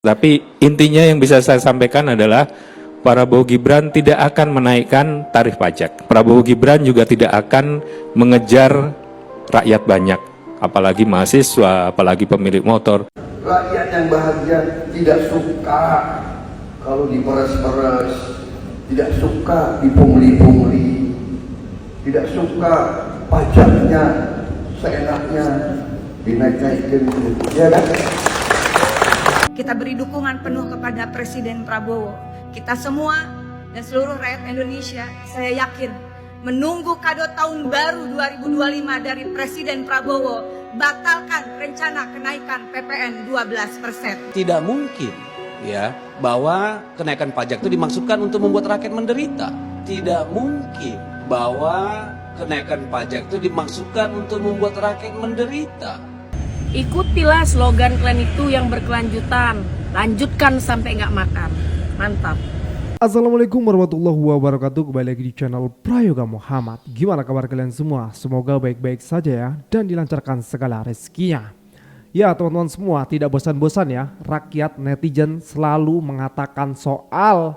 Tapi intinya yang bisa saya sampaikan adalah Prabowo Gibran tidak akan menaikkan tarif pajak. Prabowo Gibran juga tidak akan mengejar rakyat banyak, apalagi mahasiswa, apalagi pemilik motor. Rakyat yang bahagia tidak suka kalau diperes-peres, tidak suka dipungli-pungli, tidak suka pajaknya seenaknya dinaik-naikin, ya kan? Kita beri dukungan penuh kepada Presiden Prabowo. Kita semua dan seluruh rakyat Indonesia, saya yakin, menunggu kado tahun baru 2025 dari Presiden Prabowo, batalkan rencana kenaikan PPN 12%. Tidak mungkin ya bahwa kenaikan pajak itu dimaksudkan untuk membuat rakyat menderita. Tidak mungkin bahwa kenaikan pajak itu dimaksudkan untuk membuat rakyat menderita. Ikutilah slogan kalian itu yang berkelanjutan. Lanjutkan sampai nggak makan. Mantap. Assalamualaikum warahmatullahi wabarakatuh. Kembali lagi di channel Prayoga Muhammad. Gimana kabar kalian semua? Semoga baik-baik saja ya, dan dilancarkan segala rezekinya. Ya teman-teman semua, tidak bosan-bosan ya rakyat netizen selalu mengatakan soal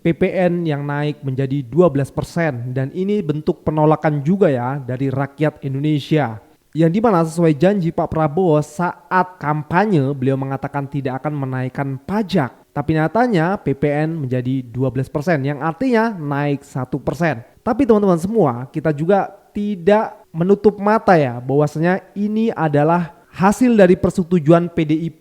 PPN yang naik menjadi 12%. Dan ini bentuk penolakan juga ya dari rakyat Indonesia. Yang dimana sesuai janji Pak Prabowo saat kampanye, beliau mengatakan tidak akan menaikkan pajak. Tapi nyatanya PPN menjadi 12%, yang artinya naik 1%. Tapi teman-teman semua, kita juga tidak menutup mata ya bahwasanya ini adalah hasil dari persetujuan PDIP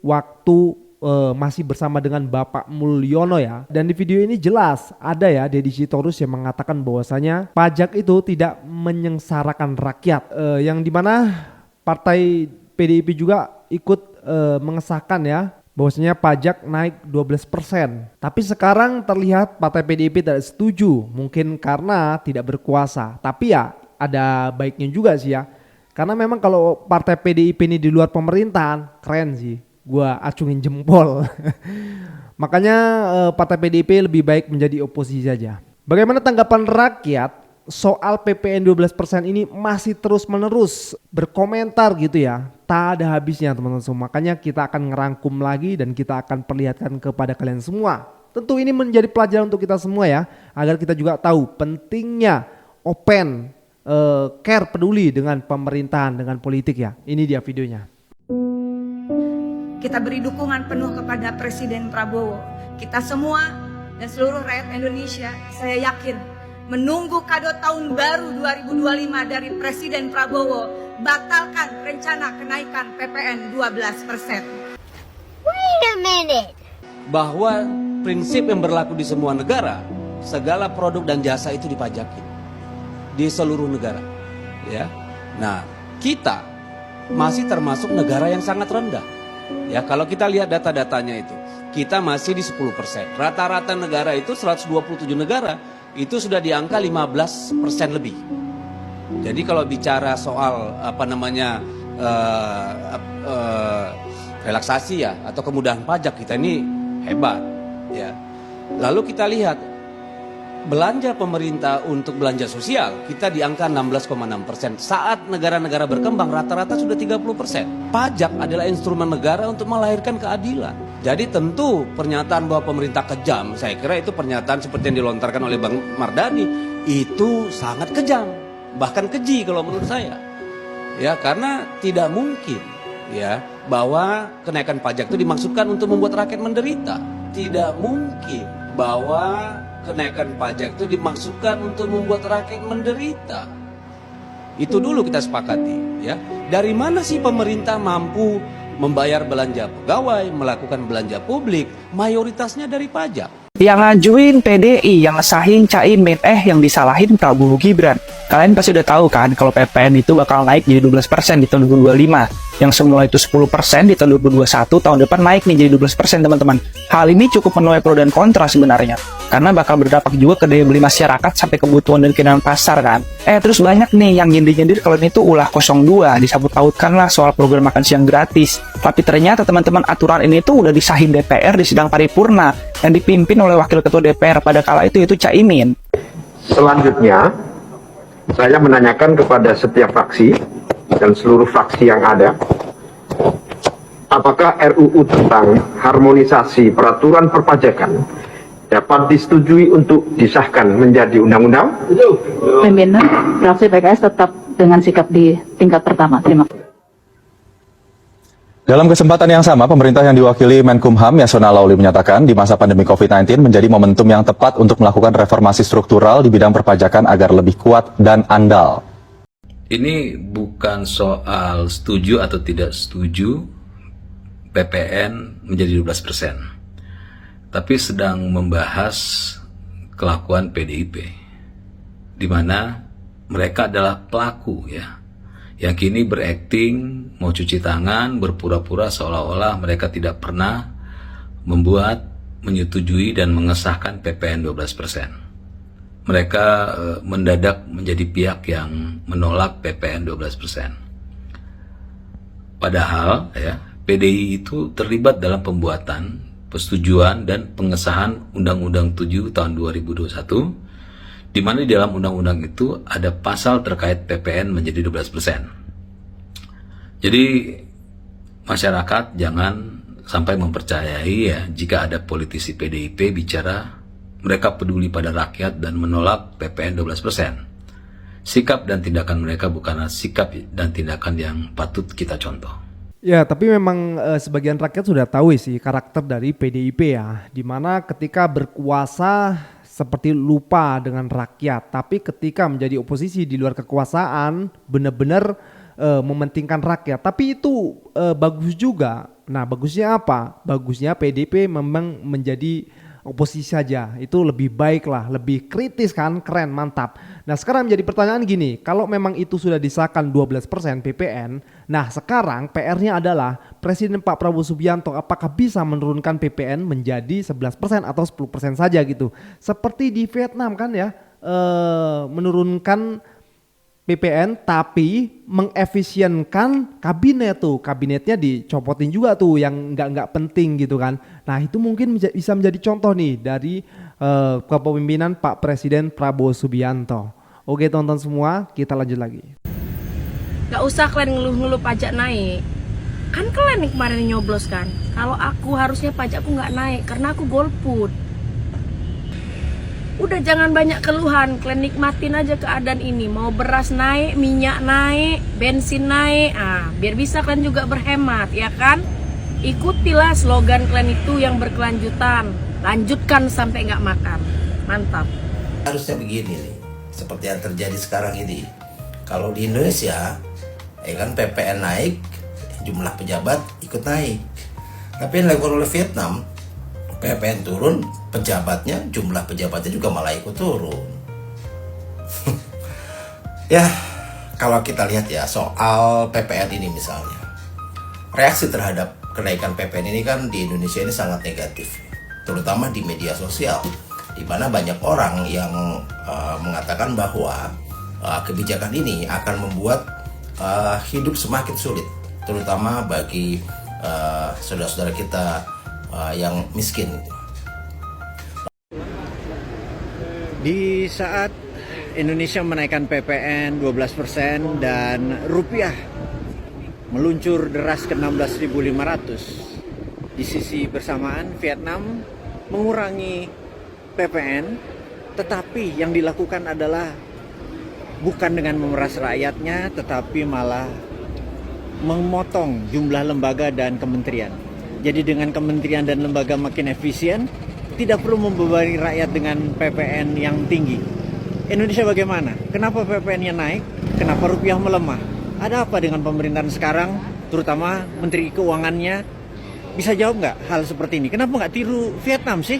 waktu masih bersama dengan Bapak Mulyono ya. Dan di video ini jelas ada ya Deddy Sitorus yang mengatakan bahwasanya pajak itu tidak menyengsarakan rakyat, yang dimana partai PDIP juga ikut mengesahkan ya bahwasanya pajak naik 12%. Tapi sekarang terlihat partai PDIP tidak setuju, mungkin karena tidak berkuasa. Tapi ya ada baiknya juga sih ya, karena memang kalau partai PDIP ini di luar pemerintahan keren sih, gua acungin jempol. Makanya partai PDIP lebih baik menjadi oposisi saja. Bagaimana tanggapan rakyat soal PPN 12% ini? Masih terus menerus berkomentar gitu ya, tak ada habisnya teman-teman semua. Makanya kita akan ngerangkum lagi dan kita akan perlihatkan kepada kalian semua. Tentu ini menjadi pelajaran untuk kita semua ya, agar kita juga tahu pentingnya open, care, peduli dengan pemerintahan, dengan politik ya. Ini dia videonya. Kita beri dukungan penuh kepada Presiden Prabowo. Kita semua dan seluruh rakyat Indonesia, saya yakin, menunggu kado tahun baru 2025 dari Presiden Prabowo, batalkan rencana kenaikan PPN 12%. Wait a minute. Bahwa prinsip yang berlaku di semua negara, segala produk dan jasa itu dipajakin di seluruh negara ya. Nah, kita masih termasuk negara yang sangat rendah. Ya, kalau kita lihat data-datanya itu, kita masih di 10%. Rata-rata negara itu 127 negara itu sudah di angka 15% lebih. Jadi kalau bicara soal relaksasi ya atau kemudahan pajak, kita ini hebat ya. Lalu kita lihat belanja pemerintah untuk belanja sosial, kita di angka 16,6%. Saat negara-negara berkembang rata-rata sudah 30%. Pajak adalah instrumen negara untuk melahirkan keadilan. Jadi tentu pernyataan bahwa pemerintah kejam, saya kira itu pernyataan seperti yang dilontarkan oleh Bang Mardhani, itu sangat kejam, bahkan keji kalau menurut saya. Ya, karena tidak mungkin ya bahwa kenaikan pajak itu dimaksudkan untuk membuat rakyat menderita. Tidak mungkin bahwa kenaikan pajak itu dimaksudkan untuk membuat rakyat menderita. Itu dulu kita sepakati ya. Dari mana sih pemerintah mampu membayar belanja pegawai, melakukan belanja publik? Mayoritasnya dari pajak. Yang ngajuin PDI, yang ngesahin Caimin, yang disalahin Prabowo Gibran. Kalian pasti udah tahu kan kalau PPN itu bakal naik jadi 12% di tahun 2025. Yang semula itu 10% di tahun 2021, tahun depan naik nih jadi 12% teman-teman. Hal ini cukup menuai pro dan kontra sebenarnya, karena bakal berdampak juga ke daya beli masyarakat sampai kebutuhan dan keinginan pasar kan. Terus banyak nih yang nyindir-nyindir kalau ini tuh ulah 02, disebut pautkan lah soal program makan siang gratis. Tapi ternyata teman-teman, aturan ini tuh udah disahin DPR di sidang paripurna yang dipimpin oleh Wakil Ketua DPR pada kala itu, yaitu Caimin. Selanjutnya, saya menanyakan kepada setiap fraksi dan seluruh fraksi yang ada, apakah RUU tentang harmonisasi peraturan perpajakan dapat disetujui untuk disahkan menjadi undang-undang? Pimpinan fraksi PKS tetap dengan sikap di tingkat pertama. Terima kasih. Dalam kesempatan yang sama, pemerintah yang diwakili Menkumham Yasona Lauli menyatakan di masa pandemi COVID-19 menjadi momentum yang tepat untuk melakukan reformasi struktural di bidang perpajakan agar lebih kuat dan andal. Ini bukan soal setuju atau tidak setuju PPN menjadi 12%, tapi sedang membahas kelakuan PDIP, di mana mereka adalah pelaku ya, yang kini berakting, mau cuci tangan, berpura-pura seolah-olah mereka tidak pernah membuat, menyetujui dan mengesahkan PPN 12%. Mereka mendadak menjadi pihak yang menolak PPN 12%. Padahal ya, PDI itu terlibat dalam pembuatan, persetujuan dan pengesahan Undang-Undang 7 tahun 2021, di mana di dalam undang-undang itu ada pasal terkait PPN menjadi 12%. Jadi masyarakat jangan sampai mempercayai ya jika ada politisi PDIP bicara mereka peduli pada rakyat dan menolak PPN 12%. Sikap dan tindakan mereka bukanlah sikap dan tindakan yang patut kita contoh. Ya, tapi memang sebagian rakyat sudah tahu sih karakter dari PDIP ya, dimana ketika berkuasa seperti lupa dengan rakyat, tapi ketika menjadi oposisi di luar kekuasaan benar-benar mementingkan rakyat. Tapi itu bagus juga. Nah, bagusnya apa? Bagusnya PDIP memang menjadi oposisi saja, itu lebih baik lah, lebih kritis kan, keren, mantap. Nah sekarang menjadi pertanyaan gini, kalau memang itu sudah disahkan 12% PPN, nah sekarang PR-nya adalah Presiden Pak Prabowo Subianto apakah bisa menurunkan PPN menjadi 11% atau 10% saja gitu. Seperti di Vietnam kan ya, menurunkan PPN tapi mengefisienkan kabinet tuh, kabinetnya dicopotin juga tuh yang nggak penting gitu kan. Nah itu mungkin bisa menjadi contoh nih dari kepemimpinan Pak Presiden Prabowo Subianto. Oke tonton semua, kita lanjut lagi. Gak usah kalian ngeluh-ngeluh pajak naik, kan kalian nih kemarin nyoblos kan. Kalau aku harusnya pajakku nggak naik karena aku golput. Udah jangan banyak keluhan, kalian nikmatin aja keadaan ini. Mau beras naik, minyak naik, bensin naik, biar bisa kalian juga berhemat, ya kan? Ikutilah slogan kalian itu yang berkelanjutan. Lanjutkan sampai nggak makan. Mantap. Harusnya begini nih, seperti yang terjadi sekarang ini. Kalau di Indonesia, ya kan PPN naik, jumlah pejabat ikut naik. Tapi yang dilakukan oleh Vietnam, PPN turun, jumlah pejabatnya juga malah ikut turun. Ya, kalau kita lihat ya soal PPN ini misalnya, reaksi terhadap kenaikan PPN ini kan di Indonesia ini sangat negatif, terutama di media sosial, di mana banyak orang yang mengatakan bahwa kebijakan ini akan membuat hidup semakin sulit, terutama bagi saudara-saudara kita yang miskin. Di saat Indonesia menaikkan PPN 12% dan rupiah meluncur deras ke 16.500, di sisi bersamaan Vietnam mengurangi PPN, tetapi yang dilakukan adalah bukan dengan memeras rakyatnya, tetapi malah memotong jumlah lembaga dan kementerian. Jadi dengan kementerian dan lembaga makin efisien, tidak perlu membebani rakyat dengan PPN yang tinggi. Indonesia bagaimana? Kenapa PPN-nya naik? Kenapa rupiah melemah? Ada apa dengan pemerintahan sekarang, terutama Menteri Keuangannya? Bisa jawab nggak hal seperti ini? Kenapa nggak tiru Vietnam sih?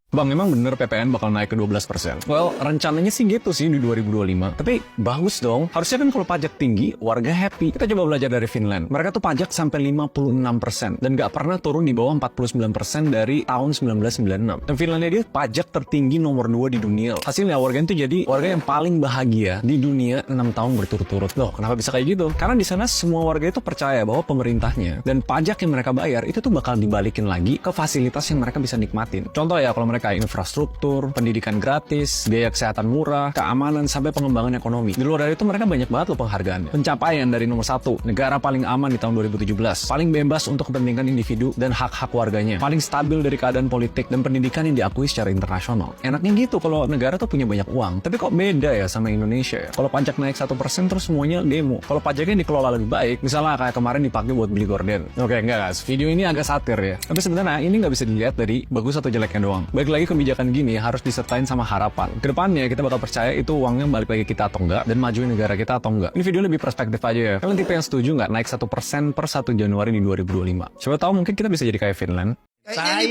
Bang, memang bener PPN bakal naik ke 12%. Well, rencananya sih gitu sih di 2025. Tapi bagus dong. Harusnya kan kalau pajak tinggi, warga happy. Kita coba belajar dari Finland. Mereka tuh pajak sampai 56% dan gak pernah turun di bawah 49% dari tahun 1996. Dan Finlandia dia pajak tertinggi nomor 2 di dunia. Hasilnya warga itu jadi warga yang paling bahagia di dunia 6 tahun berturut-turut. Loh, kenapa bisa kayak gitu? Karena di sana semua warga itu percaya bahwa pemerintahnya dan pajak yang mereka bayar itu tuh bakal dibalikin lagi ke fasilitas yang mereka bisa nikmatin. Contoh ya, kalau mereka kayak infrastruktur, pendidikan gratis, biaya kesehatan murah, keamanan, sampai pengembangan ekonomi. Di luar dari itu mereka banyak banget loh penghargaannya. Pencapaian dari nomor 1, negara paling aman di tahun 2017, paling bebas untuk kepentingan individu dan hak-hak warganya, paling stabil dari keadaan politik dan pendidikan yang diakui secara internasional. Enaknya gitu kalau negara tuh punya banyak uang. Tapi kok beda ya sama Indonesia ya? Kalau pajak naik 1% terus semuanya demo. Kalau pajaknya dikelola lebih baik, misalnya kayak kemarin dipakai buat beli gorden. Oke, enggak guys, video ini agak satir ya. Tapi sebenarnya ini nggak bisa dilihat dari bagus atau jeleknya doang. Balik lagi, kebijakan gini harus disertain sama harapan. Kedepannya kita bakal percaya itu uangnya balik lagi kita atau enggak, dan majuin negara kita atau enggak. Ini video lebih perspektif aja ya. Kalian tipe yang setuju nggak naik 1% per 1 Januari di 2025? Coba tahu, mungkin kita bisa jadi kayak Finland. Saya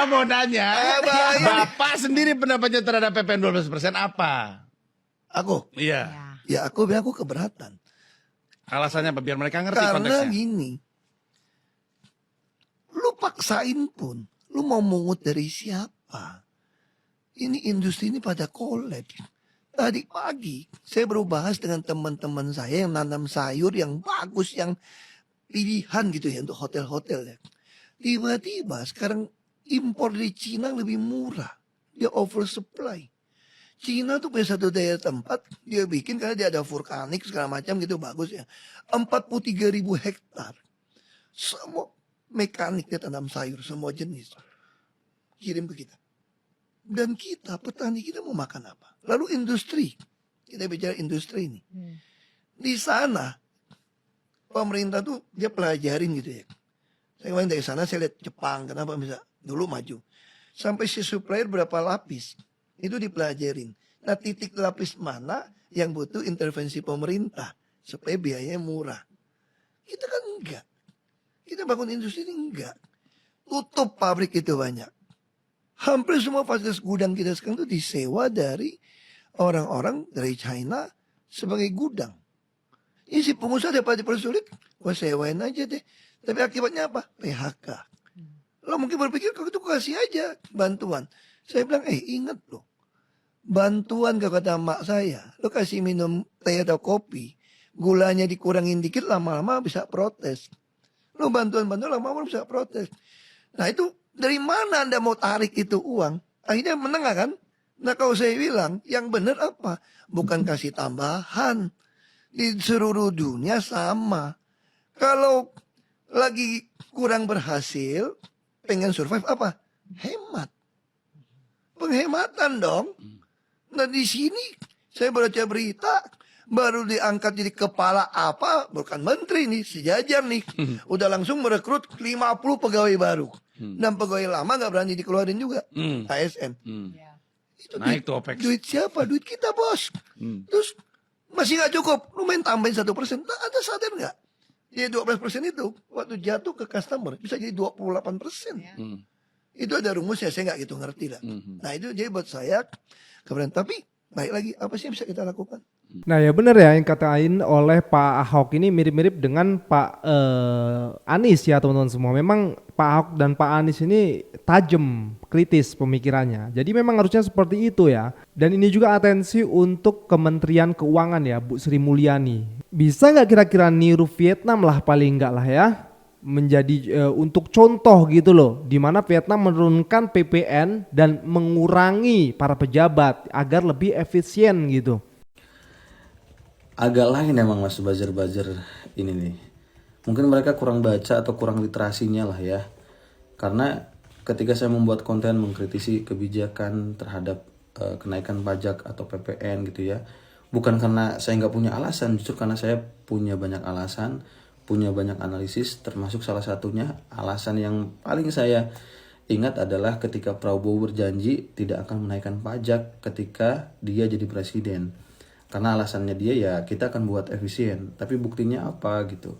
mau nanya, Bapak sendiri pendapatnya terhadap PPN 12% apa? Aku? Iya. Ya aku keberatan. Alasannya apa? Biar mereka ngerti Karena konteksnya. gini, lu paksain pun, lu mau mungut dari siapa? Ini industri ini pada collapse. Tadi pagi saya baru bahas dengan teman-teman saya yang nanam sayur yang bagus, yang pilihan gitu ya untuk hotel-hotel ya. Tiba-tiba sekarang impor dari Cina lebih murah. Dia oversupply. Cina tuh punya satu daya tempat, dia bikin karena dia ada vulkanik segala macam gitu, bagus ya. 43.000 hektar. Semua mekanik dia tanam sayur, semua jenis. Kirim ke kita. Dan kita, petani kita mau makan apa? Lalu industri. Kita bicara industri ini. Di sana, pemerintah tuh dia pelajarin gitu ya. Saya kemarin dari sana saya lihat Jepang, kenapa bisa dulu maju. Sampai si supplier berapa lapis, itu dipelajarin. Nah titik lapis mana yang butuh intervensi pemerintah, supaya biayanya murah. Kita kan enggak. Kita bangun industri ini enggak. Tutup pabrik itu banyak. Hampir semua fasilitas gudang kita sekarang itu disewa dari orang-orang dari China sebagai gudang. Ini si pengusaha dapat dipersulit, gua sewain aja deh. Tapi akibatnya apa? PHK. Lo mungkin berpikir kalau itu kasih aja bantuan. Saya bilang, ingat loh. Bantuan kata mak saya, lo kasih minum teh atau kopi, gulanya dikurangin dikit, lama-lama bisa protes. Lo bantuan-bantuan lama-lama bisa protes. Nah itu dari mana Anda mau tarik itu uang? Akhirnya menengah kan? Nah kalau saya bilang, yang benar apa? Bukan kasih tambahan. Di seluruh dunia sama. Kalau lagi kurang berhasil, pengen survive apa? Hemat. Penghematan dong. Nah di sini saya baca berita, baru diangkat jadi kepala apa, bukan menteri nih, sejajar nih. Udah langsung merekrut 50 pegawai baru. Dan pegawai lama gak berani dikeluarin juga. ASN. Itu Naik tuh OPEX. Duit siapa? Duit kita bos. Terus masih gak cukup. Lu main tambahin 1%. Nah, ada sadar gak? Jadi 12% itu waktu jatuh ke customer bisa jadi 28%. Itu ada rumusnya, saya gak gitu ngerti lah. Nah itu jadi buat saya kebenaran. Tapi baik lagi, apa sih yang bisa kita lakukan? Nah ya benar ya yang katain oleh Pak Ahok ini mirip-mirip dengan Pak Anies ya teman-teman semua. Memang Pak Ahok dan Pak Anies ini tajam, kritis pemikirannya. Jadi memang harusnya seperti itu ya. Dan ini juga atensi untuk Kementerian Keuangan ya Bu Sri Mulyani. Bisa nggak kira-kira niru Vietnam lah paling nggak lah ya. Menjadi untuk contoh gitu loh, di mana Vietnam menurunkan PPN dan mengurangi para pejabat agar lebih efisien gitu. Agak lain emang Mas buzzer-buzzer ini nih. Mungkin mereka kurang baca atau kurang literasinya lah ya. Karena ketika saya membuat konten mengkritisi kebijakan terhadap kenaikan pajak atau PPN gitu ya, bukan karena saya nggak punya alasan, justru karena saya punya banyak alasan, punya banyak analisis, termasuk salah satunya alasan yang paling saya ingat adalah ketika Prabowo berjanji tidak akan menaikkan pajak ketika dia jadi presiden. Karena alasannya dia ya kita akan buat efisien, tapi buktinya apa gitu.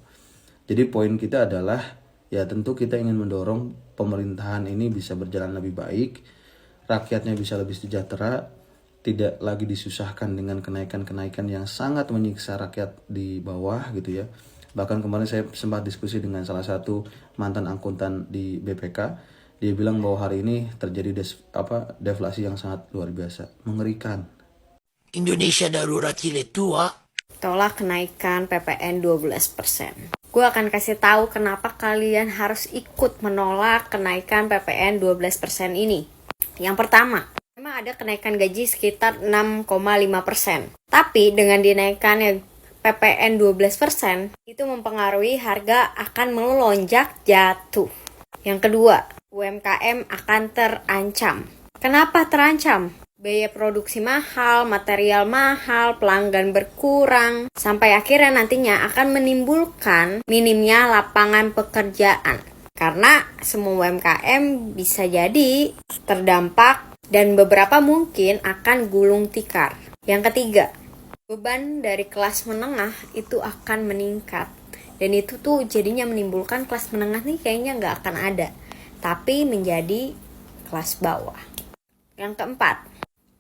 Jadi poin kita adalah ya tentu kita ingin mendorong pemerintahan ini bisa berjalan lebih baik, rakyatnya bisa lebih sejahtera, tidak lagi disusahkan dengan kenaikan-kenaikan yang sangat menyiksa rakyat di bawah gitu ya. Bahkan kemarin saya sempat diskusi dengan salah satu mantan akuntan di BPK. Dia bilang bahwa hari ini terjadi deflasi yang sangat luar biasa, mengerikan. Indonesia darurat jilid 2. Tolak kenaikan PPN 12%. gue akan kasih tahu kenapa kalian harus ikut menolak kenaikan PPN 12% ini. Yang pertama, memang ada kenaikan gaji sekitar 6,5%. Tapi dengan dinaikannya PPN 12%, itu mempengaruhi harga akan melonjak jatuh. Yang kedua, UMKM akan terancam. Kenapa terancam? Biaya produksi mahal, material mahal, pelanggan berkurang, sampai akhirnya nantinya akan menimbulkan minimnya lapangan pekerjaan. Karena semua UMKM bisa jadi terdampak dan beberapa mungkin akan gulung tikar. Yang ketiga, beban dari kelas menengah itu akan meningkat. Dan itu tuh jadinya menimbulkan kelas menengah nih kayaknya nggak akan ada, tapi menjadi kelas bawah. Yang keempat,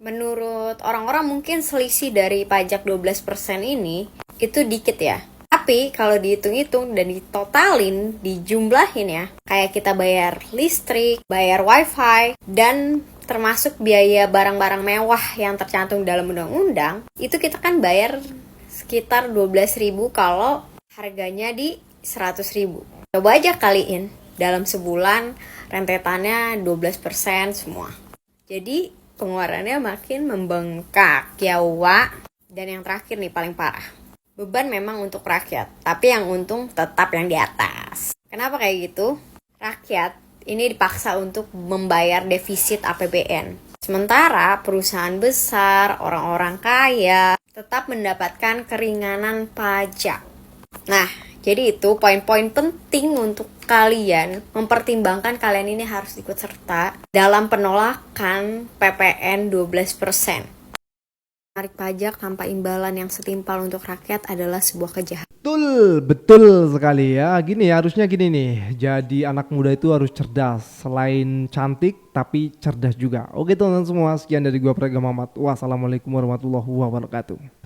menurut orang-orang mungkin selisih dari pajak 12% ini itu dikit ya. Tapi kalau dihitung-hitung dan ditotalin, dijumlahin ya, kayak kita bayar listrik, bayar wifi, dan termasuk biaya barang-barang mewah yang tercantum dalam undang-undang, itu kita kan bayar sekitar 12.000 kalau harganya di 100.000. Coba aja kaliin, dalam sebulan rentetannya 12% semua. Jadi pengeluarannya makin membengkak ya Wak. Dan yang terakhir nih paling parah, beban memang untuk rakyat, tapi yang untung tetap yang di atas. Kenapa kayak gitu? Rakyat ini dipaksa untuk membayar defisit APBN. Sementara perusahaan besar, orang-orang kaya tetap mendapatkan keringanan pajak. Nah, jadi itu poin-poin penting untuk kalian mempertimbangkan kalian ini harus ikut serta dalam penolakan PPN 12%. Menarik pajak tanpa imbalan yang setimpal untuk rakyat adalah sebuah kejahatan. Betul sekali ya. Gini harusnya gini nih. Jadi anak muda itu harus cerdas. Selain cantik tapi cerdas juga. Oke teman-teman semua, sekian dari gua Prega Muhammad. Wassalamualaikum warahmatullahi wabarakatuh.